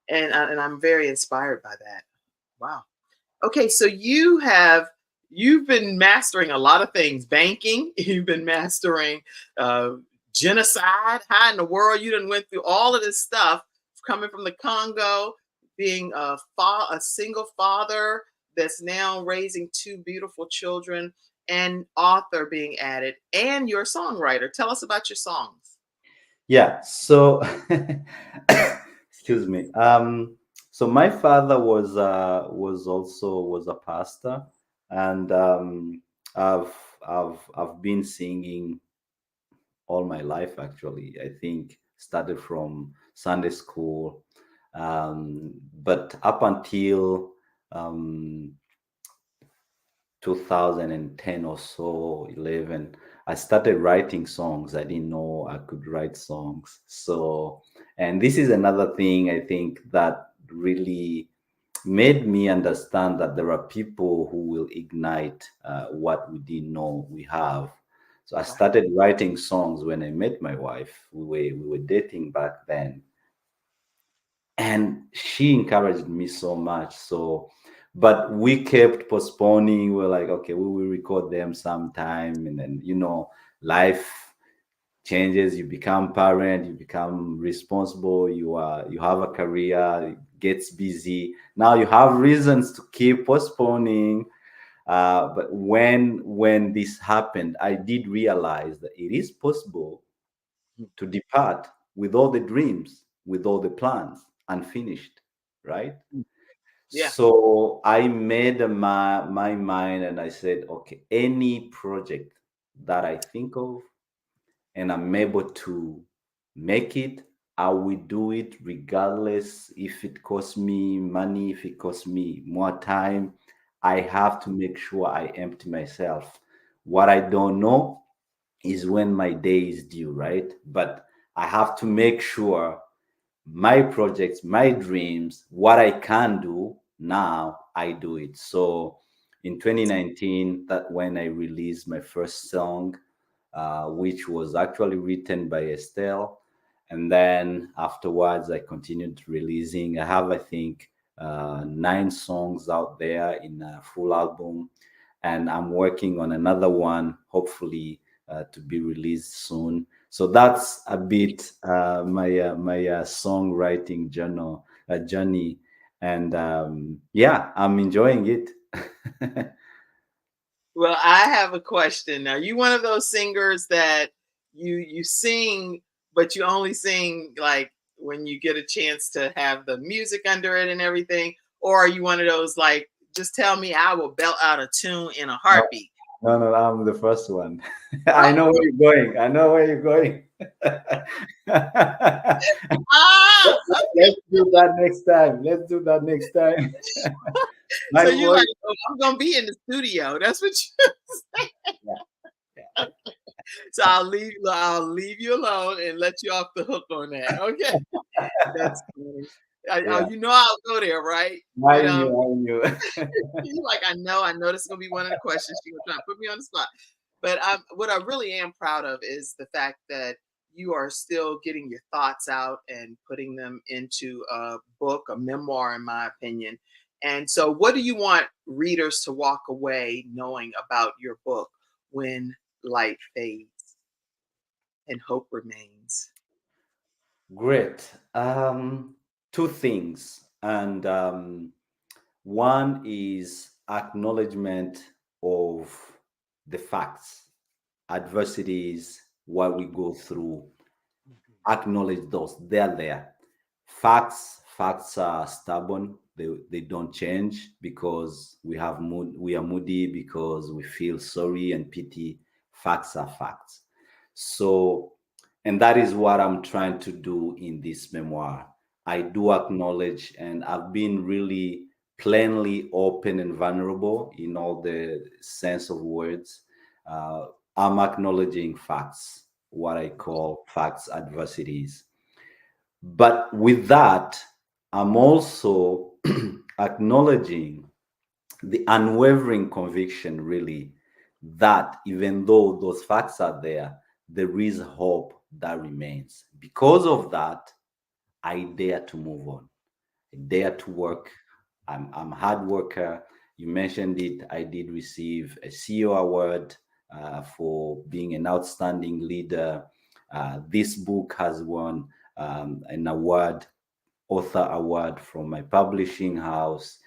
And I'm very inspired by that. Wow. Okay, so you've been mastering a lot of things. Banking, you've been mastering uh, genocide. How in the world you done went through all of this stuff coming from the Congo, being a single father that's now raising two beautiful children, and author being added, and you're a songwriter. Tell us about your songs. Yeah. So, excuse me. So my father was a pastor, and I've I've been singing all my life. Actually, I think started from Sunday school, but up until um, 2010 or so, 11, I started writing songs. I didn't know I could write songs. So, and this is another thing I think that really made me understand that there are people who will ignite what we didn't know we have. So I Right. started writing songs when I met my wife. We were dating back then, and she encouraged me so much. So, but we kept postponing. We're like, okay, we will record them sometime, and then life changes. You become parent, you become responsible, you have a career, it gets busy. Now you have reasons to keep postponing. But when this happened, I did realize that it is possible to depart with all the dreams, with all the plans unfinished, right? Yeah. So I made my mind, and I said, okay, any project that I think of and I'm able to make it, I will do it regardless if it costs me money, if it costs me more time. I have to make sure I empty myself. What I don't know is when my day is due, right? But I have to make sure my projects, my dreams, what I can do now, I do it. So in 2019, that when I released my first song, which was actually written by Estelle. And then afterwards, I continued releasing. I have, I think, 9 songs out there in a full album. And I'm working on another one, hopefully, to be released soon. So that's a bit my songwriting journey, and yeah, I'm enjoying it. Well, I have a question. Are you one of those singers that you sing, but you only sing like when you get a chance to have the music under it and everything? Or are you one of those like, just tell me I will belt out a tune in a No, heartbeat? no, I'm the first one. I Oh, know where you're going. I know where you're going. ah, Let's do that next time. Let's do that next time. so My you like, voice. oh, I'm gonna be in the studio. That's what you Yeah, yeah. so I'll leave you alone and let you off the hook on that. Okay. That's funny. Yeah. You know I'll go there, right? I But knew, I knew. you like, I know this is gonna be one of the questions. She gonna try to put me on the spot. But what I really am proud of is the fact that you are still getting your thoughts out and putting them into a book, a memoir, in my opinion. And so, what do you want readers to walk away knowing about your book when light fades and hope remains? Great. Two things. And one is acknowledgement of the facts, adversities, what we go through. Acknowledge those. They're there. Facts are stubborn. They don't change because we have mood. We are moody because we feel sorry and pity. Facts are facts. So, and that is what I'm trying to do in this memoir. I do acknowledge, and I've been really plainly open and vulnerable in all the sense of words. Uh, I'm acknowledging facts, what I call facts adversities. But with that, I'm also acknowledging the unwavering conviction really that even though those facts are there, there is hope that remains. Because of that, I dare to move on. I dare to work. I'm a hard worker. You mentioned it. I did receive a CEO award for being an outstanding leader. This book has won an award, author award from my publishing house.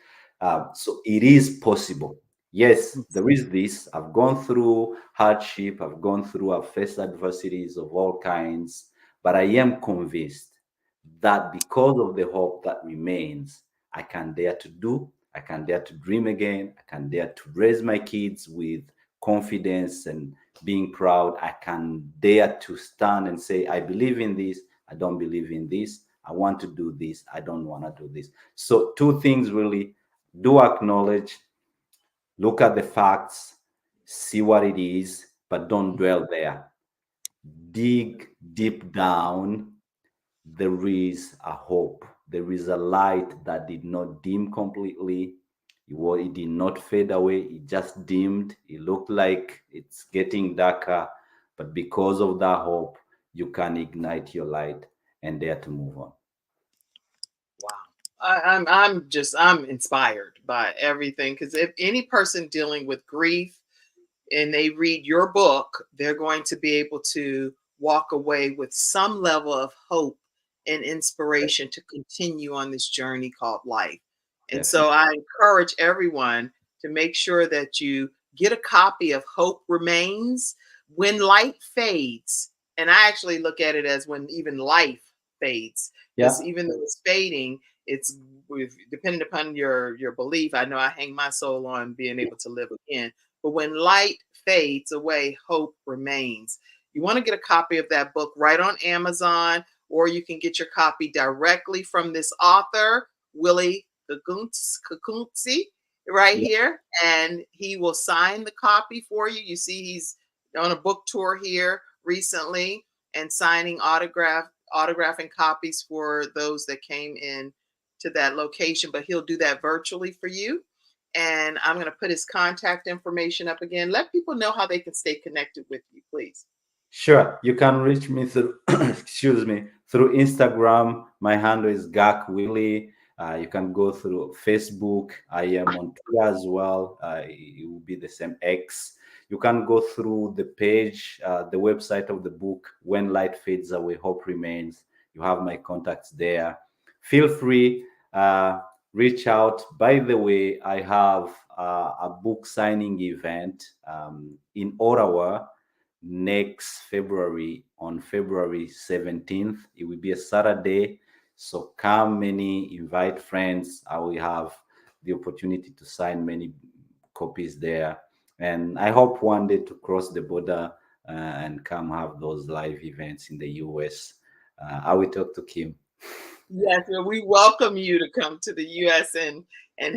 So it is possible. Yes, there is this. I've gone through hardship. I've faced adversities of all kinds, but I am convinced that because of the hope that remains, I can dare to do, I can dare to dream again, I can dare to raise my kids with confidence and being proud. I can dare to stand and say, I believe in this, I don't believe in this, I want to do this, I don't want to do this. So, two things really: do acknowledge, look at the facts, see what it is, but don't dwell there. Dig deep down. There is a hope. There is a light that did not dim completely. It did not fade away. It just dimmed. It looked like it's getting darker. But because of that hope, you can ignite your light and dare to move on. Wow. I'm inspired by everything, because if any person dealing with grief and they read your book, they're going to be able to walk away with some level of hope and inspiration to continue on this journey called life. And Definitely. so I encourage everyone to make sure that you get a copy of Hope Remains When Light Fades. And I actually look at it as when even life fades, Yeah. because even though it's fading, it's depending upon your belief. I know I hang my soul on being able to live again. But when light fades away, hope remains. You want to get a copy of that book right on Amazon, or you can get your copy directly from this author, Willy Gakunzi, right Yeah. here. And he will sign the copy for you. You see, he's on a book tour here recently and signing autographing copies for those that came in to that location, but he'll do that virtually for you. And I'm going to put his contact information up again. Let people know how they can stay connected with you, please. Sure. You can reach me through, excuse me, through Instagram. My handle is Gak Willy. You can go through Facebook. I am on Twitter as well. It will be the same X. You can go through the page, the website of the book, When Light Fades Away, Hope Remains. You have my contacts there. Feel free, reach out. By the way, I have a book signing event in Ottawa next February, on February 17th. It will be a Saturday. So come many, invite friends. I will have the opportunity to sign many copies there. And I hope one day to cross the border and come have those live events in the US. I will talk to Kim. Yes, well, we welcome you to come to the US and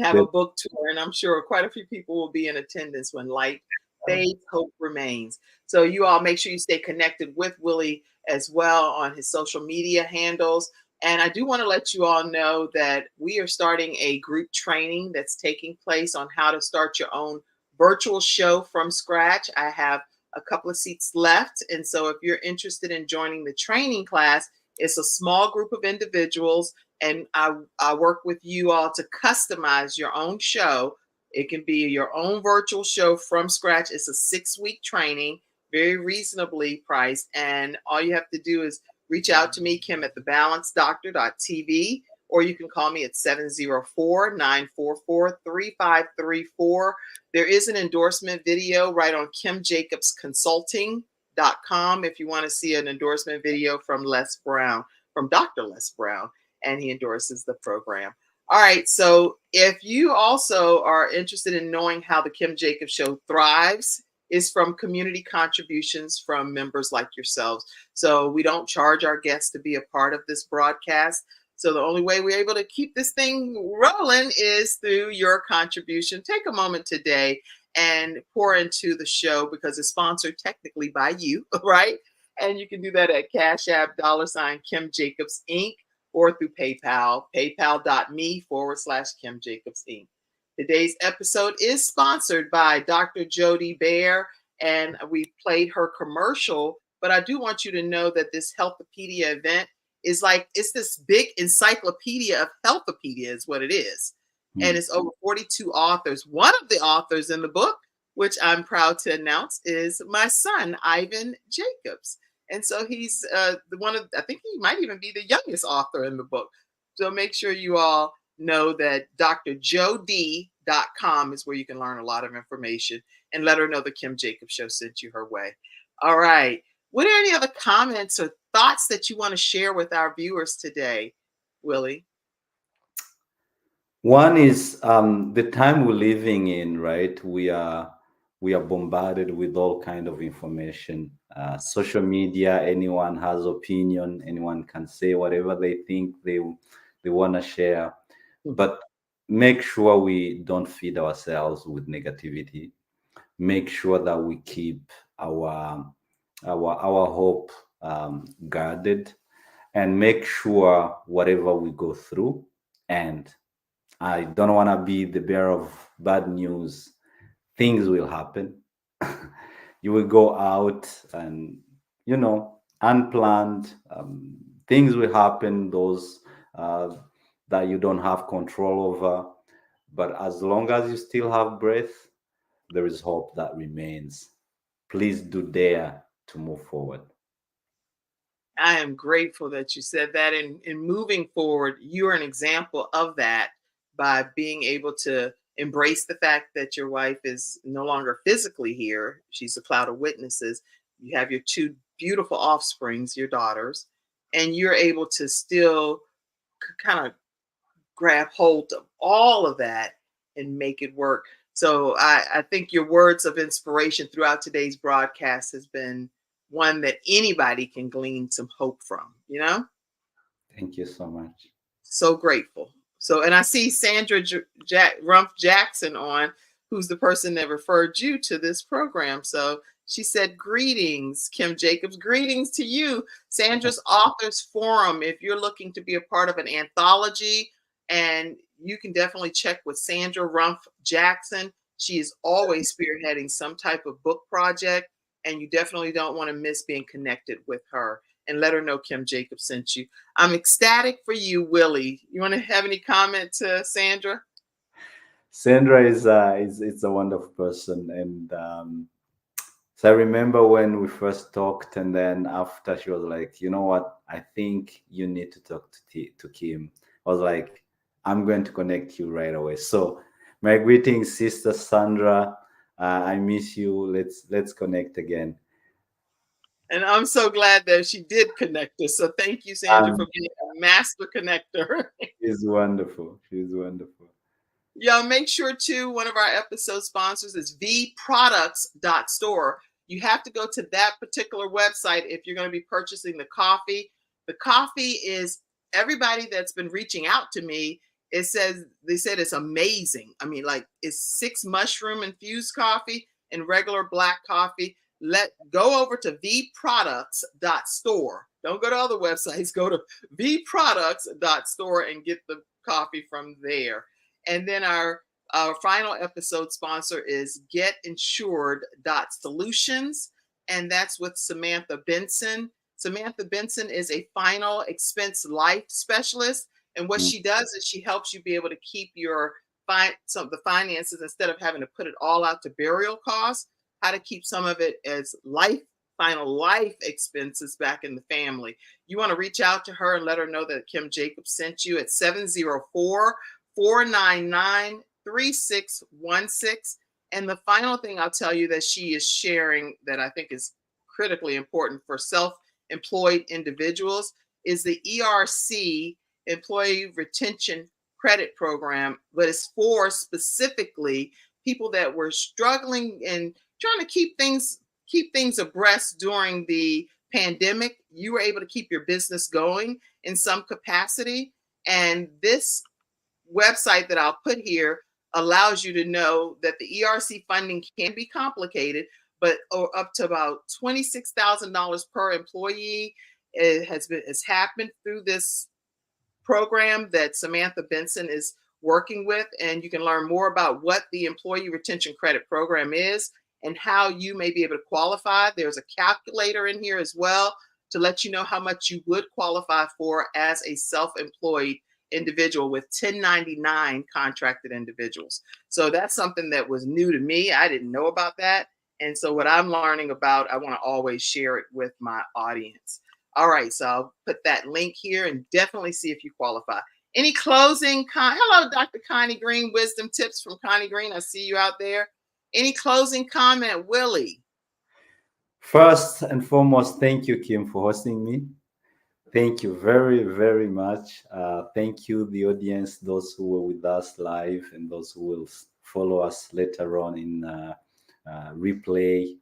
have a book tour. And I'm sure quite a few people will be in attendance when light fades, hope remains. So you all make sure you stay connected with Willy as well on his social media handles. And I do want to let you all know that we are starting a group training that's taking place on how to start your own virtual show from scratch. I have a couple of seats left. And so if you're interested in joining the training class, it's a small group of individuals, and I work with you all to customize your own show. It can be your own virtual show from scratch. It's a 6-week training, very reasonably priced. And all you have to do is reach out to me, Kim, at thebalancedoctor.tv, or you can call me at 704-944-3534. There is an endorsement video right on Kimjacobsconsulting.com if you want to see an endorsement video from Dr. Les Brown, and he endorses the program. All right, so if you also are interested in knowing how the Kim Jacobs Show thrives, is from community contributions from members like yourselves. So we don't charge our guests to be a part of this broadcast. So the only way we're able to keep this thing rolling is through your contribution. Take a moment today and pour into the show, because it's sponsored technically by you, right? And you can do that at Cash App, $Kimjacobsinc, or through PayPal, paypal.me/Kimjacobsinc. Today's episode is sponsored by Dr. Jody Bear, and we played her commercial. But I do want you to know that this Healthopedia event is like, it's this big encyclopedia of Healthopedia is what it is. And it's over 42 authors. One of the authors in the book, which I'm proud to announce, is my son, Ivan Jacobs. And so he's the one of, I think he might even be the youngest author in the book. So make sure you all know that drjod.com is where you can learn a lot of information, and let her know the Kim Jacobs Show sent you her way. All right. What are any other comments or thoughts that you want to share with our viewers today, Willie? One is the time we're living in, right? We are bombarded with all kind of information. Social media, anyone has opinion, anyone can say whatever they think they want to share. But make sure we don't feed ourselves with negativity. Make sure that we keep our hope guarded, and make sure whatever we go through, and I don't want to be the bearer of bad news, things will happen. You will go out and, unplanned things will happen, those that you don't have control over. But as long as you still have breath, there is hope that remains. Please do dare to move forward. I am grateful that you said that. And in moving forward, you are an example of that by being able to embrace the fact that your wife is no longer physically here. She's a cloud of witnesses. You have your two beautiful offsprings, your daughters, and you're able to still kind of grab hold of all of that and make it work. So I think your words of inspiration throughout today's broadcast has been one that anybody can glean some hope from, Thank you so much. So grateful. So, and I see Sandra Rumpf Jackson on, who's the person that referred you to this program. So she said, greetings, Kim Jacobs. Greetings to you. Sandra's Authors Forum. If you're looking to be a part of an anthology, and you can definitely check with Sandra Rumpf Jackson. She is always spearheading some type of book project, and you definitely don't want to miss being connected with her. And let her know Kim Jacobs sent you. I'm ecstatic for you, Willie. You want to have any comment to Sandra? Sandra is a wonderful person, and so I remember when we first talked, and then after she was like, you know what, I think you need to talk to Kim. I was like, I'm going to connect you right away. So my greetings, Sister Sandra. I miss you. Let's connect again. And I'm so glad that she did connect us. So thank you, Sandra, for being a master connector. She's wonderful. She's wonderful. Yeah, make sure too, one of our episode sponsors is vproducts.store. You have to go to that particular website if you're going to be purchasing the coffee. The coffee is, everybody that's been reaching out to me, they said it's amazing. I mean, like, it's 6 mushroom infused coffee and regular black coffee. Go over to vproducts.store. Don't go to other websites. Go to vproducts.store and get the coffee from there. And then our final episode sponsor is getinsured.solutions, and that's with Samantha Benson. Samantha Benson is a final expense life specialist, and what she does is she helps you be able to keep some of the finances, instead of having to put it all out to burial costs, how to keep some of it as final life expenses back in the family. You want to reach out to her and let her know that Kim Jacobs sent you at 704-499-3616. And the final thing I'll tell you that she is sharing that I think is critically important for self-employed individuals is the ERC, Employee Retention Credit Program, but it's for specifically people that were struggling and trying to keep things abreast during the pandemic. You were able to keep your business going in some capacity. And this website that I'll put here allows you to know that the ERC funding can be complicated, but up to about $26,000 per employee has happened through this program that Samantha Benson is working with. And you can learn more about what the Employee Retention Credit Program is and how you may be able to qualify. There's a calculator in here as well to let you know how much you would qualify for as a self-employed individual with 1099 contracted individuals. So that's something that was new to me. I didn't know about that. And so what I'm learning about, I want to always share it with my audience. All right, so I'll put that link here and definitely see if you qualify. Any closing? Hello, Dr. Connie Green, Wisdom Tips from Connie Green. I see you out there. Any closing comment, Willie? First and foremost, thank you, Kim, for hosting me. Thank you very, very much. Thank you, the audience, those who were with us live and those who will follow us later on in replay.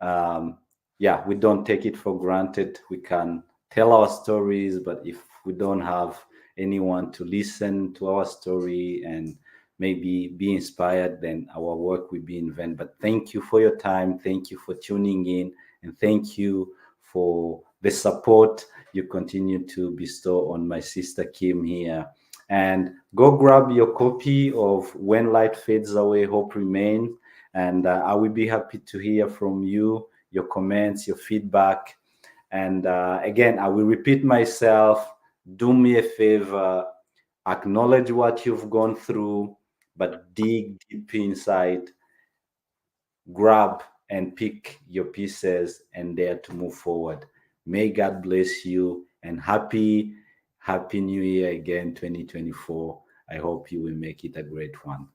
Yeah, we don't take it for granted. We can tell our stories, but if we don't have anyone to listen to our story and maybe be inspired, then our work will be in vain. But thank you for your time. Thank you for tuning in. And thank you for the support you continue to bestow on my sister Kim here. And go grab your copy of When Light Fades Away, Hope Remains. And I will be happy to hear from you, your comments, your feedback. And again, I will repeat myself. Do me a favor, acknowledge what you've gone through, but dig deep inside, grab and pick your pieces and dare to move forward. May God bless you, and happy New Year again, 2024. I hope you will make it a great one.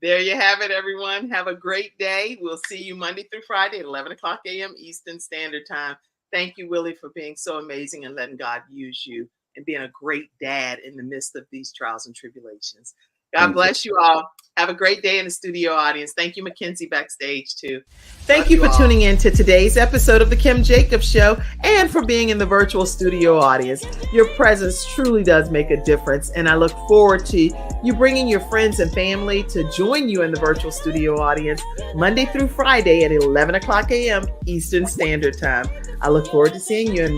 There you have it, everyone. Have a great day. We'll see you Monday through Friday at 11 o'clock a.m. Eastern Standard Time. Thank you, Willie, for being so amazing and letting God use you and being a great dad in the midst of these trials and tribulations. God bless you all. Have a great day in the studio audience. Thank you, Mackenzie, backstage, too. Thank you for tuning in to today's episode of The Kim Jacobs Show and for being in the virtual studio audience. Your presence truly does make a difference, and I look forward to you bringing your friends and family to join you in the virtual studio audience Monday through Friday at 11 o'clock a.m. Eastern Standard Time. I look forward to seeing you.